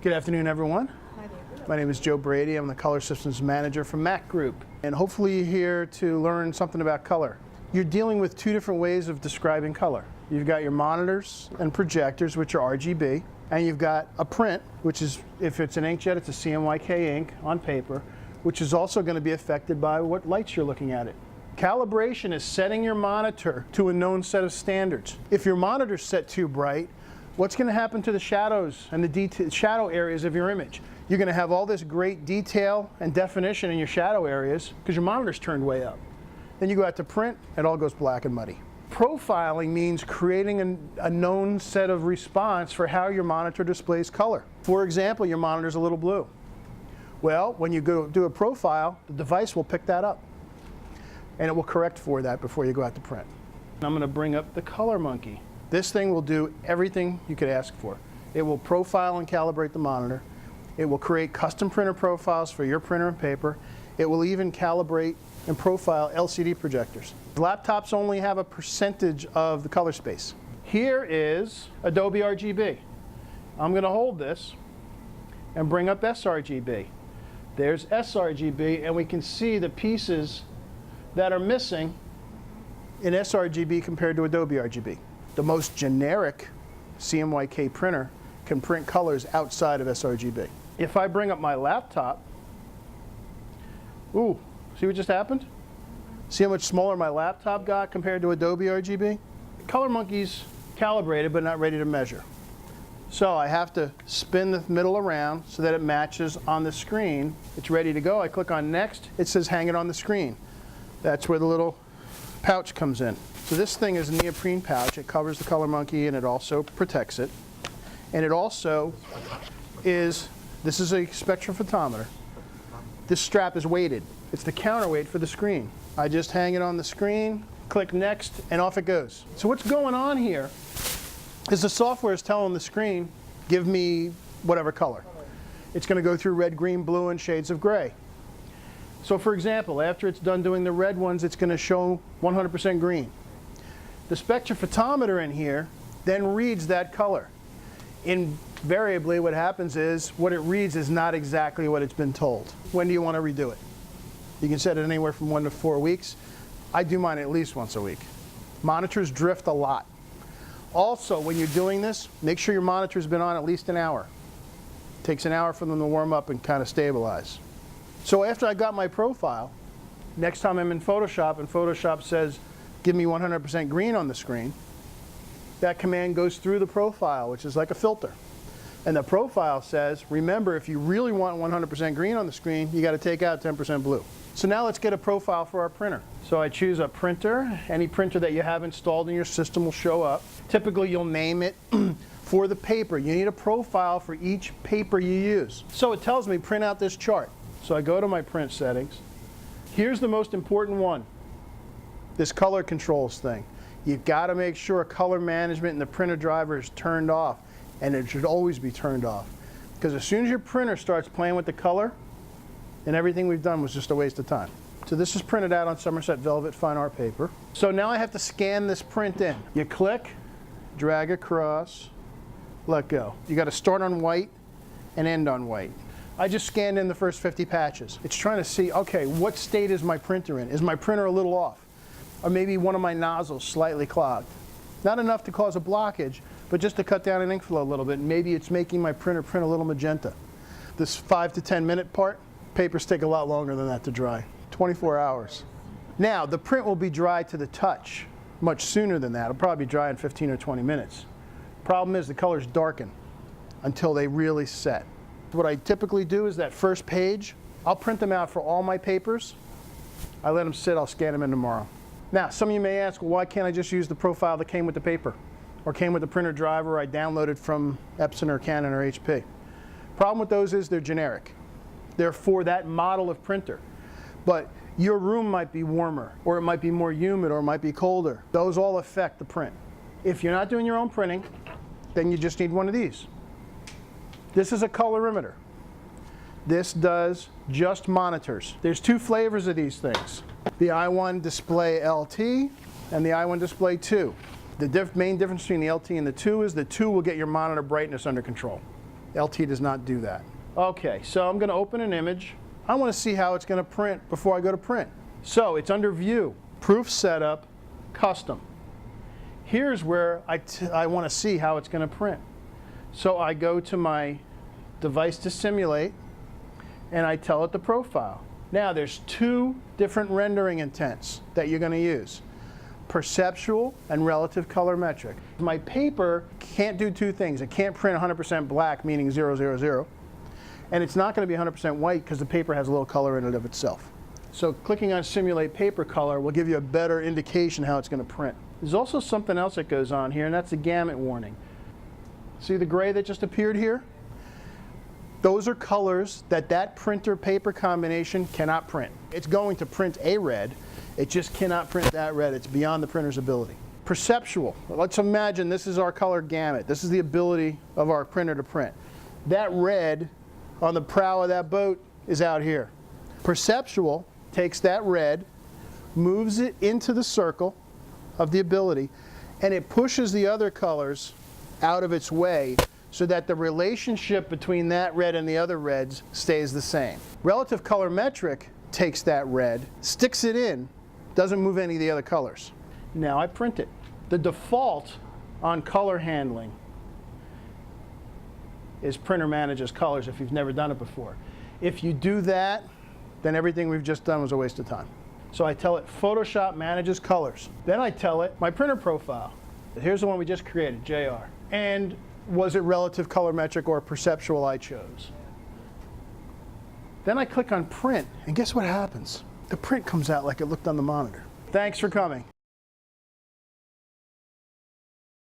Good afternoon, everyone. My name is Joe Brady. I'm the Color Systems Manager for Mac Group, and hopefully you're here to learn something about color. You're dealing with two different ways of describing color. You've got your monitors and projectors, which are RGB, and you've got a print, which is, if it's an inkjet, it's a CMYK ink on paper, which is also going to be affected by what lights you're looking at it. Calibration is setting your monitor to a known set of standards. If your monitor's set too bright, what's going to happen to the shadows and the shadow areas of your image? You're going to have all this great detail and definition in your shadow areas because your monitor's turned way up. Then you go out to print, it all goes black and muddy. Profiling means creating a known set of response for how your monitor displays color. For example, your monitor's a little blue. Well, when you go do a profile, the device will pick that up, and it will correct for that before you go out to print. I'm going to bring up the Color Monkey. This thing will do everything you could ask for. It will profile and calibrate the monitor. It will create custom printer profiles for your printer and paper. It will even calibrate and profile LCD projectors. Laptops only have a percentage of the color space. Here is Adobe RGB. I'm going to hold this and bring up sRGB. There's sRGB, and we can see the pieces that are missing in sRGB compared to Adobe RGB. The most generic CMYK printer can print colors outside of sRGB. If I bring up my laptop, ooh, see what just happened? See how much smaller my laptop got compared to Adobe RGB? Color Monkey's calibrated but not ready to measure. So I have to spin the middle around so that it matches on the screen. It's ready to go. I click on next. It says hang it on the screen. That's where the little pouch comes in. So this thing is a neoprene pouch. It covers the Color Monkey and it also protects it. And it also is, this is a spectrophotometer. This strap is weighted. It's the counterweight for the screen. I just hang it on the screen, click next, and off it goes. So what's going on here is the software is telling the screen, give me whatever color. It's going to go through red, green, blue, and shades of gray. So for example, after it's done doing the red ones, it's going to show 100% green. The spectrophotometer in here then reads that color. Invariably, what happens is what it reads is not exactly what it's been told. When do you want to redo it? You can set it anywhere from 1 to 4 weeks. I do mine at least once a week. Monitors drift a lot. Also, when you're doing this, make sure your monitor's been on at least an hour. It takes an hour for them to warm up and kind of stabilize. So after I got my profile, next time I'm in Photoshop and Photoshop says, give me 100% green on the screen, that command goes through the profile, which is like a filter. And the profile says, remember, if you really want 100% green on the screen, you got to take out 10% blue. So now let's get a profile for our printer. So I choose a printer. Any printer that you have installed in your system will show up. Typically, you'll name it for the paper. You need a profile for each paper you use. So it tells me, print out this chart. So I go to my print settings. Here's the most important one, this color controls thing. You've got to make sure color management in the printer driver is turned off, and it should always be turned off. Because as soon as your printer starts playing with the color, then everything we've done was just a waste of time. So this is printed out on Somerset Velvet Fine Art paper. So now I have to scan this print in. You click, drag across, let go. You got to start on white and end on white. I just scanned in the first 50 patches. It's trying to see, okay, what state is my printer in? Is my printer a little off? Or maybe one of my nozzles slightly clogged? Not enough to cause a blockage, but just to cut down an ink flow a little bit. Maybe it's making my printer print a little magenta. This 5 to 10 minute part, papers take a lot longer than that to dry. 24 hours. Now, the print will be dry to the touch much sooner than that. It'll probably be dry in 15 or 20 minutes. Problem is the colors darken until they really set. What I typically do is that first page, I'll print them out for all my papers. I let them sit, I'll scan them in tomorrow. Now, some of you may ask, well, why can't I just use the profile that came with the paper or came with the printer driver I downloaded from Epson or Canon or HP? Problem with those is they're generic. They're for that model of printer. But your room might be warmer, or it might be more humid, or it might be colder. Those all affect the print. If you're not doing your own printing, then you just need one of these. This is a colorimeter. This does just monitors. There's two flavors of these things. The i1 Display LT and the i1 Display 2. The main difference between the LT and the 2 is the 2 will get your monitor brightness under control. LT does not do that. Okay, so I'm going to open an image. I want to see how it's going to print before I go to print. So it's under View, Proof Setup, Custom. Here's where I want to see how it's going to print. So I go to my device to simulate, and I tell it the profile. Now there's two different rendering intents that you're going to use: perceptual and relative colorimetric. My paper can't do two things. It can't print 100% black, meaning 0, 0, 0. And it's not going to be 100% white because the paper has a little color in it of itself. So clicking on Simulate Paper Color will give you a better indication how it's going to print. There's also something else that goes on here, and that's the gamut warning. See the gray that just appeared here? Those are colors that printer paper combination cannot print. It's going to print a red, it just cannot print that red. It's beyond the printer's ability. Perceptual. Let's imagine this is our color gamut. This is the ability of our printer to print. That red on the prow of that boat is out here. Perceptual takes that red, moves it into the circle of the ability, and it pushes the other colors out of its way so that the relationship between that red and the other reds stays the same. Relative colorimetric takes that red, sticks it in, doesn't move any of the other colors. Now I print it. The default on color handling is Printer Manages Colors if you've never done it before. If you do that, then everything we've just done was a waste of time. So I tell it Photoshop Manages Colors. Then I tell it my printer profile. Here's the one we just created, JR. And was it relative colorimetric or perceptual I chose? Then I click on Print, and guess what happens? The print comes out like it looked on the monitor. Thanks for coming.